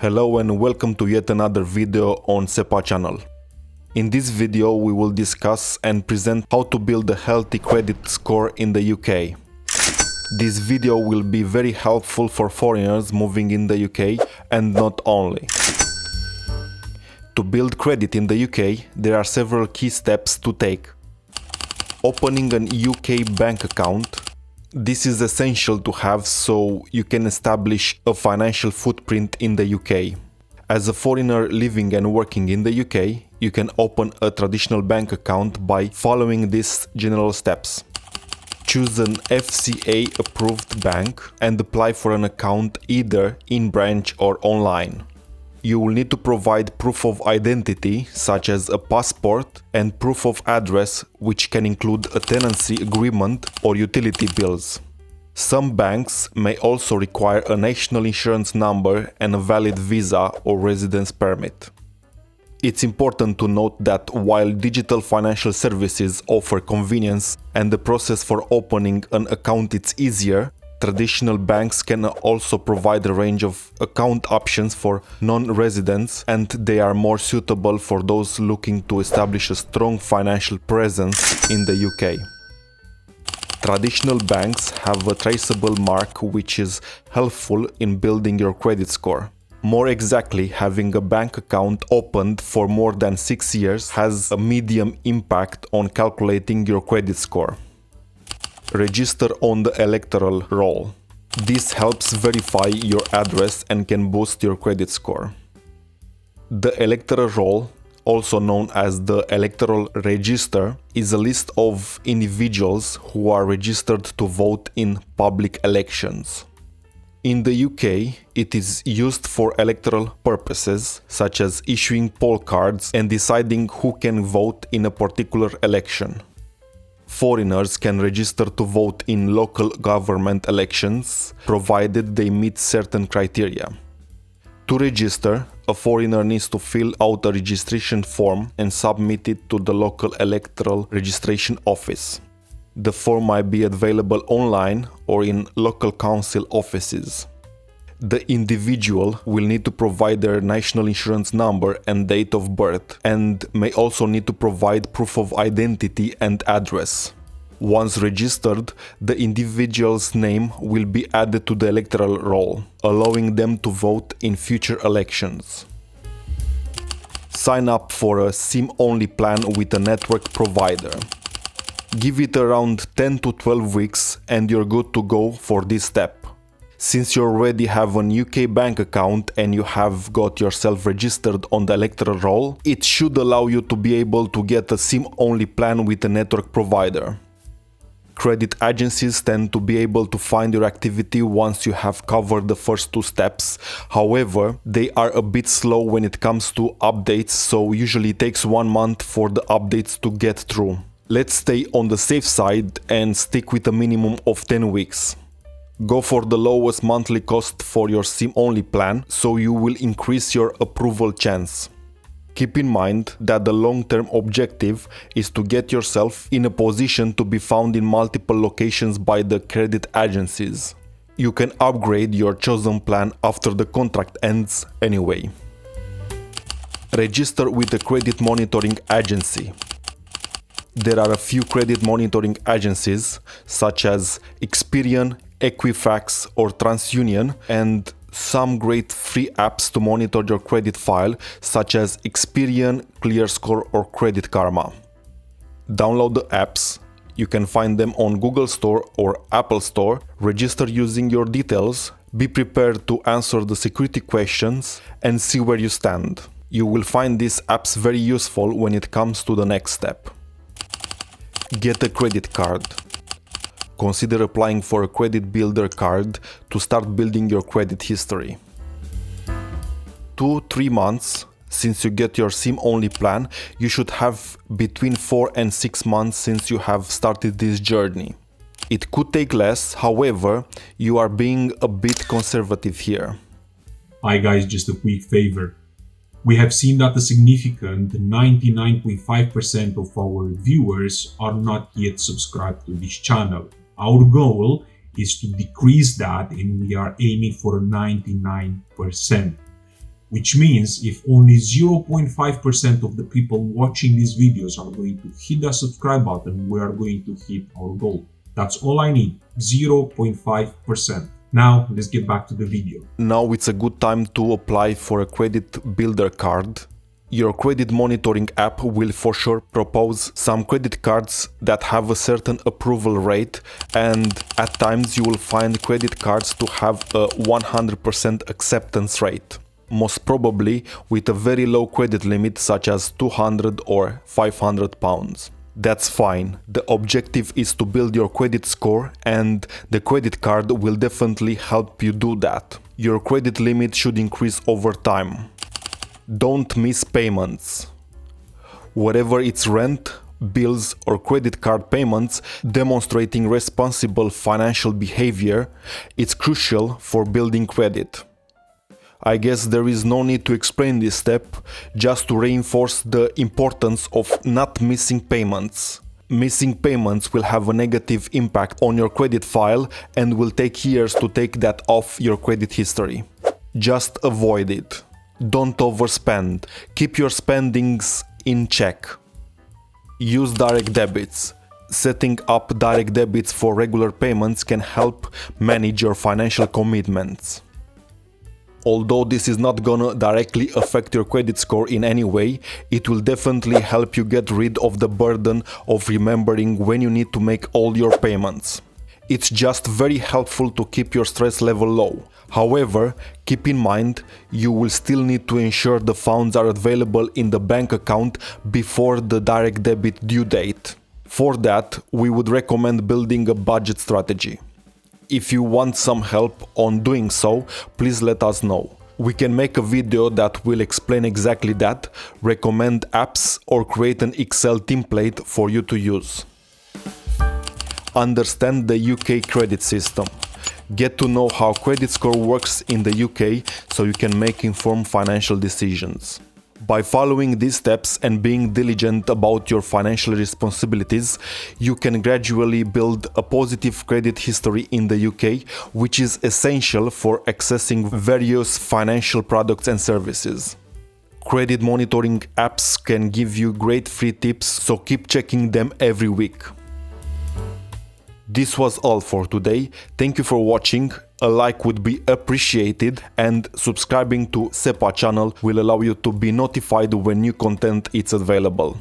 Hello and welcome to yet another video on SEPA channel. In this video we will discuss and present how to build a healthy credit score in the UK. This video will be very helpful for foreigners moving in the UK and not only. To build credit in the UK, there are several key steps to take. Opening an UK bank account. This is essential to have so you can establish a financial footprint in the UK. As a foreigner living and working in the UK, you can open a traditional bank account by following these general steps. Choose an FCA-approved bank and apply for an account either in branch or online. You will need to provide proof of identity, such as a passport, and proof of address, which can include a tenancy agreement or utility bills. Some banks may also require a national insurance number and a valid visa or residence permit. It's important to note that while digital financial services offer convenience and the process for opening an account is easier, traditional banks can also provide a range of account options for non-residents, and they are more suitable for those looking to establish a strong financial presence in the UK. Traditional banks have a traceable mark which is helpful in building your credit score. More exactly, having a bank account opened for more than 6 years has a medium impact on calculating your credit score. Register on the Electoral roll. This helps verify your address and can boost your credit score. The Electoral roll, also known as the Electoral Register, is a list of individuals who are registered to vote in public elections. In the UK, it is used for electoral purposes, such as issuing poll cards and deciding who can vote in a particular election. Foreigners can register to vote in local government elections, provided they meet certain criteria. To register, a foreigner needs to fill out a registration form and submit it to the local electoral registration office. The form might be available online or in local council offices. The individual will need to provide their national insurance number and date of birth, and may also need to provide proof of identity and address. Once registered, the individual's name will be added to the electoral roll, allowing them to vote in future elections. Sign up for a SIM-only plan with a network provider. Give it around 10 to 12 weeks and you're good to go for this step. Since you already have an UK bank account and you have got yourself registered on the Electoral roll, it should allow you to be able to get a SIM-only plan with a network provider. Credit agencies tend to be able to find your activity once you have covered the first two steps. However, they are a bit slow when it comes to updates, so usually it takes 1 month for the updates to get through. Let's stay on the safe side and stick with a minimum of 10 weeks. Go for the lowest monthly cost for your SIM-only plan, so you will increase your approval chance. Keep in mind that the long-term objective is to get yourself in a position to be found in multiple locations by the credit agencies. You can upgrade your chosen plan after the contract ends anyway. Register with a credit monitoring agency. There are a few credit monitoring agencies such as Experian, Equifax or Transunion, and some great free apps to monitor your credit file such as Experian, ClearScore or Credit Karma. Download the apps. You can find them on Google Store or Apple Store. Register using your details. Be prepared to answer the security questions and see where you stand. You will find these apps very useful when it comes to the next step. Get a credit card. Consider applying for a credit builder card to start building your credit history. 2-3 months since you get your SIM-only plan, you should have between 4 and 6 months since you have started this journey. It could take less, however, you are being a bit conservative here. Hi guys, just a quick favor. We have seen that a significant 99.5% of our viewers are not yet subscribed to this channel. Our goal is to decrease that, and we are aiming for 99%. which means if only 0.5% of the people watching these videos are going to hit the subscribe button, we are going to hit our goal. That's all I need, 0.5%. Now, let's get back to the video. Now it's a good time to apply for a credit builder card. Your credit monitoring app will for sure propose some credit cards that have a certain approval rate, and at times you will find credit cards to have a 100% acceptance rate. Most probably with a very low credit limit such as 200 or 500 pounds. That's fine. The objective is to build your credit score, and the credit card will definitely help you do that. Your credit limit should increase over time. Don't miss payments. Whatever it's rent, bills or credit card payments, demonstrating responsible financial behavior, it's crucial for building credit. I guess there is no need to explain this step, just to reinforce the importance of not missing payments. Missing payments will have a negative impact on your credit file and will take years to take that off your credit history. Just avoid it. Don't overspend. Keep your spendings in check. Use direct debits. Setting up direct debits for regular payments can help manage your financial commitments. Although this is not gonna directly affect your credit score in any way, it will definitely help you get rid of the burden of remembering when you need to make all your payments. It's just very helpful to keep your stress level low. However, keep in mind, you will still need to ensure the funds are available in the bank account before the direct debit due date. For that, we would recommend building a budget strategy. If you want some help on doing so, please let us know. We can make a video that will explain exactly that, recommend apps, or create an Excel template for you to use. Understand the UK credit system. Get to know how credit score works in the UK so you can make informed financial decisions. By following these steps and being diligent about your financial responsibilities, you can gradually build a positive credit history in the UK, which is essential for accessing various financial products and services. Credit monitoring apps can give you great free tips, so keep checking them every week. This was all for today. Thank you for watching. A like would be appreciated, and subscribing to SEPA channel will allow you to be notified when new content is available.